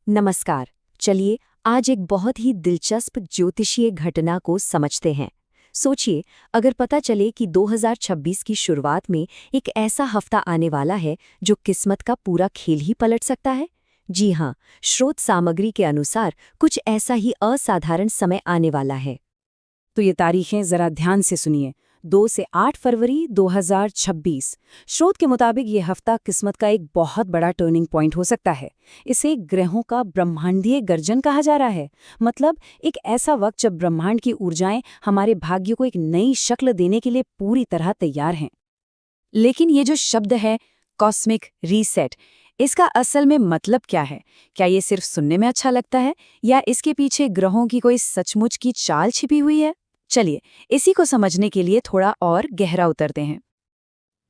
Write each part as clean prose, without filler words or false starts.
नमस्कार। चलिए आज एक बहुत ही दिलचस्प ज्योतिषीय घटना को समझते हैं। सोचिए, अगर पता चले कि 2026 की शुरुआत में एक ऐसा हफ्ता आने वाला है जो किस्मत का पूरा खेल ही पलट सकता है। जी हाँ, स्रोत सामग्री के अनुसार कुछ ऐसा ही असाधारण समय आने वाला है। तो ये तारीखें जरा ध्यान से सुनिए। 2 से 8 फरवरी 2026। स्रोत के मुताबिक ये हफ्ता किस्मत का एक बहुत बड़ा टर्निंग पॉइंट हो सकता है। इसे ग्रहों का ब्रह्मांडीय गर्जन कहा जा रहा है। मतलब एक ऐसा वक्त जब ब्रह्मांड की ऊर्जाएं हमारे भाग्य को एक नई शक्ल देने के लिए पूरी तरह तैयार हैं। लेकिन ये जो शब्द है कॉस्मिक रीसेट, इसका असल में मतलब क्या है? क्या ये सिर्फ सुनने में अच्छा लगता है या इसके पीछे ग्रहों की कोई सचमुच की चाल छिपी हुई है? चलिए इसी को समझने के लिए थोड़ा और गहरा उतरते हैं।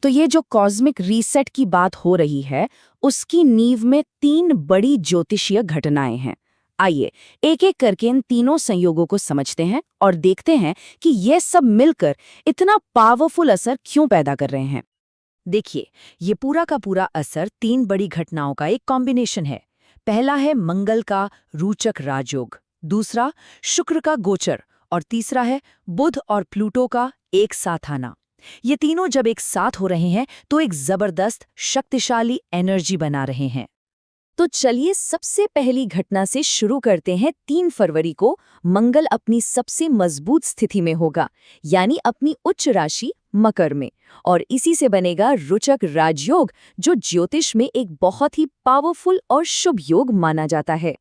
तो ये जो कॉस्मिक रीसेट की बात हो रही है, उसकी नींव में 3 बड़ी ज्योतिषीय घटनाएं हैं। आइए एक एक करके इन तीनों संयोगों को समझते हैं और देखते हैं कि ये सब मिलकर इतना पावरफुल असर क्यों पैदा कर रहे हैं। देखिए, ये पूरा का पूरा असर 3 बड़ी घटनाओं का एक कॉम्बिनेशन है। पहला है मंगल का रोचक राजयोग, दूसरा शुक्र का गोचर और तीसरा है बुध और प्लूटो का एक साथ आना। ये तीनों जब एक साथ हो रहे हैं तो एक जबरदस्त शक्तिशाली एनर्जी बना रहे हैं। तो चलिए सबसे पहली घटना से शुरू करते हैं। 3 फरवरी को मंगल अपनी सबसे मजबूत स्थिति में होगा, यानी अपनी उच्च राशि मकर में, और इसी से बनेगा रुचक राजयोग, जो ज्योतिष में एक बहुत ही पावरफुल और शुभ योग माना जाता है।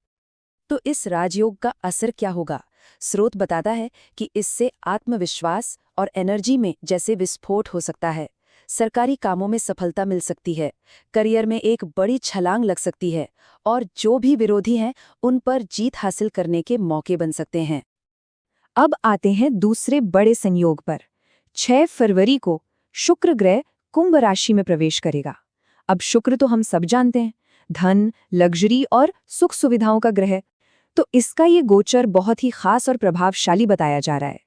तो इस राजयोग का असर क्या होगा? स्रोत बताता है कि इससे आत्मविश्वास और एनर्जी में जैसे विस्फोट हो सकता है। सरकारी कामों में सफलता मिल सकती है, करियर में एक बड़ी छलांग लग सकती है और जो भी विरोधी हैं उन पर जीत हासिल करने के मौके बन सकते हैं। अब आते हैं दूसरे बड़े संयोग पर। 6 फरवरी को शुक्र ग्रह कुंभ राशि में प्रवेश करेगा। अब शुक्र तो हम सब जानते हैं, धन, लग्जरी और सुख सुविधाओं का ग्रह। तो इसका ये गोचर बहुत ही खास और प्रभावशाली बताया जा रहा है।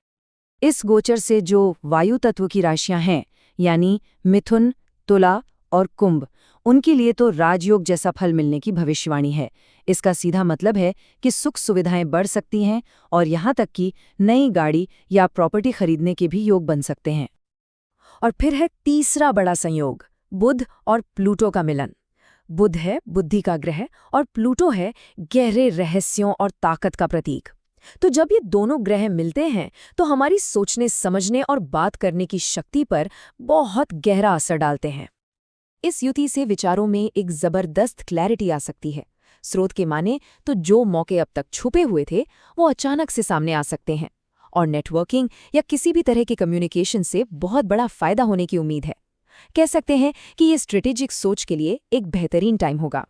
इस गोचर से जो वायु तत्व की राशियां हैं, यानी मिथुन, तुला और कुंभ, उनके लिए तो राजयोग जैसा फल मिलने की भविष्यवाणी है। इसका सीधा मतलब है कि सुख सुविधाएं बढ़ सकती हैं और यहाँ तक कि नई गाड़ी या प्रॉपर्टी खरीदने के भी योग बन सकते हैं। और फिर है तीसरा बड़ा संयोग, बुध और प्लूटो का मिलन। बुध है बुद्धि का ग्रह और प्लूटो है गहरे रहस्यों और ताकत का प्रतीक। तो जब ये दोनों ग्रह मिलते हैं तो हमारी सोचने, समझने और बात करने की शक्ति पर बहुत गहरा असर डालते हैं। इस युति से विचारों में एक जबरदस्त क्लैरिटी आ सकती है। स्रोत के माने तो जो मौके अब तक छुपे हुए थे वो अचानक से सामने आ सकते हैं और नेटवर्किंग या किसी भी तरह के कम्युनिकेशन से बहुत बड़ा फायदा होने की उम्मीद है। कह सकते हैं कि ये स्ट्रेटेजिक सोच के लिए एक बेहतरीन टाइम होगा।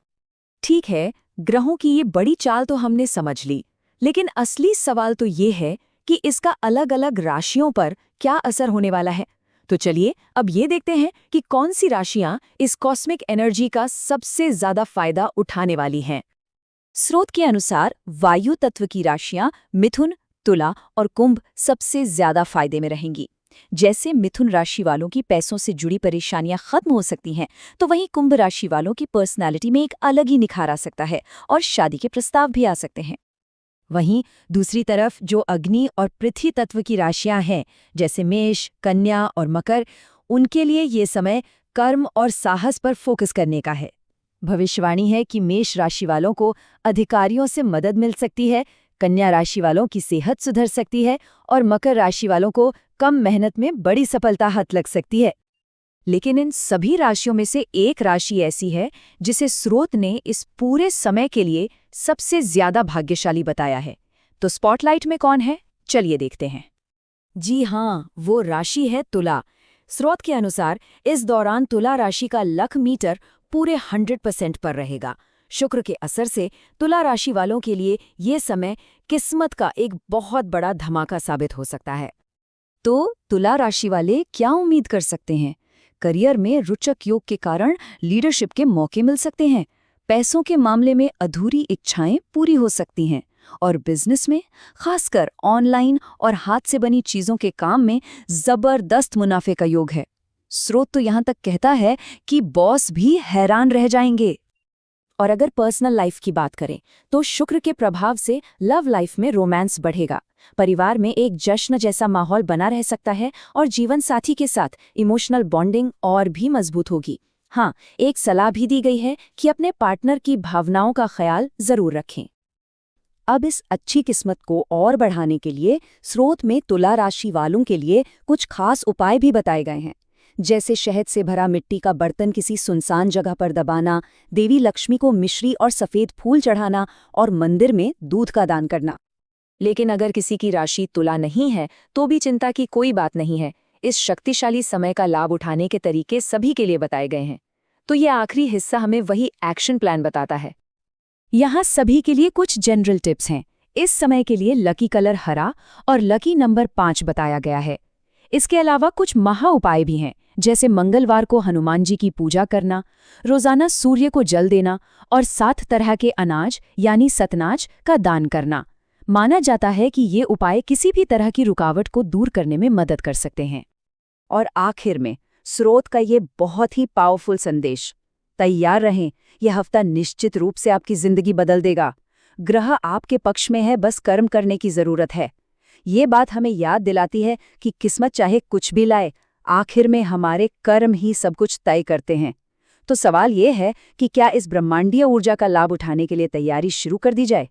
ठीक है, ग्रहों की ये बड़ी चाल तो हमने समझ ली, लेकिन असली सवाल तो ये है कि इसका अलग-अलग राशियों पर क्या असर होने वाला है। तो चलिए अब ये देखते हैं कि कौन सी राशियां इस कॉस्मिक एनर्जी का सबसे ज्यादा फायदा उठाने वाली हैं। स्रोत के अनुसार वायु तत्व की राशियां मिथुन, तुला और कुंभ सबसे ज्यादा फायदे में रहेंगी। जैसे मिथुन राशि वालों की पैसों से जुड़ी परेशानियां खत्म हो सकती हैं, तो वहीं कुंभ राशि वालों की पर्सनालिटी में एक अलग ही निखार आ सकता है और शादी के प्रस्ताव भी आ सकते हैं। वहीं दूसरी तरफ जो अग्नि और पृथ्वी तत्व की राशियां हैं, जैसे मेष, कन्या और मकर, उनके लिए ये समय कर्म और साहस पर फोकस करने का है। भविष्यवाणी है कि मेष राशि वालों को अधिकारियों से मदद मिल सकती है, कन्या राशि वालों की सेहत सुधर सकती है और मकर राशि वालों को कम मेहनत में बड़ी सफलता हाथ लग सकती है। लेकिन इन सभी राशियों में से एक राशि ऐसी है जिसे स्रोत ने इस पूरे समय के लिए सबसे ज्यादा भाग्यशाली बताया है। तो स्पॉटलाइट में कौन है? चलिए देखते हैं। जी हाँ, वो राशि है तुला। स्रोत के अनुसार इस दौरान तुला राशि का लक मीटर पूरे 100% पर रहेगा। शुक्र के असर से तुला राशि वालों के लिए ये समय किस्मत का एक बहुत बड़ा धमाका साबित हो सकता है। तो तुला राशि वाले क्या उम्मीद कर सकते हैं? करियर में रोचक योग के कारण लीडरशिप के मौके मिल सकते हैं। पैसों के मामले में अधूरी इच्छाएं पूरी हो सकती हैं और बिजनेस में, खासकर ऑनलाइन और हाथ से बनी चीजों के काम में जबरदस्त मुनाफे का योग है। स्रोत तो यहां तक कहता है कि बॉस भी हैरान रह जाएंगे। और अगर पर्सनल लाइफ की बात करें तो शुक्र के प्रभाव से लव लाइफ में रोमांस बढ़ेगा, परिवार में एक जश्न जैसा माहौल बना रह सकता है और जीवन साथी के साथ इमोशनल बॉन्डिंग और भी मजबूत होगी। हाँ, एक सलाह भी दी गई है कि अपने पार्टनर की भावनाओं का ख्याल जरूर रखें। अब इस अच्छी किस्मत को और बढ़ाने के लिए स्रोत में तुला राशि वालों के लिए कुछ खास उपाय भी बताए गए हैं, जैसे शहद से भरा मिट्टी का बर्तन किसी सुनसान जगह पर दबाना, देवी लक्ष्मी को मिश्री और सफेद फूल चढ़ाना और मंदिर में दूध का दान करना। लेकिन अगर किसी की राशि तुला नहीं है तो भी चिंता की कोई बात नहीं है। इस शक्तिशाली समय का लाभ उठाने के तरीके सभी के लिए बताए गए हैं। तो ये आखिरी हिस्सा हमें वही एक्शन प्लान बताता है। यहाँ सभी के लिए कुछ जनरल टिप्स हैं। इस समय के लिए लकी कलर हरा और लकी नंबर 5 बताया गया है। इसके अलावा कुछ महा उपाय भी हैं, जैसे मंगलवार को हनुमान जी की पूजा करना, रोजाना सूर्य को जल देना और 7 तरह के अनाज यानी सतनाज का दान करना। माना जाता है कि ये उपाय किसी भी तरह की रुकावट को दूर करने में मदद कर सकते हैं। और आखिर में स्रोत का ये बहुत ही पावरफुल संदेश, तैयार रहें, यह हफ्ता निश्चित रूप से आपकी जिंदगी बदल देगा। ग्रह आपके पक्ष में है, बस कर्म करने की जरूरत है। ये बात हमें याद दिलाती है कि किस्मत चाहे कुछ भी लाए, आखिर में हमारे कर्म ही सब कुछ तय करते हैं। तो सवाल ये है कि क्या इस ब्रह्मांडीय ऊर्जा का लाभ उठाने के लिए तैयारी शुरू कर दी जाए?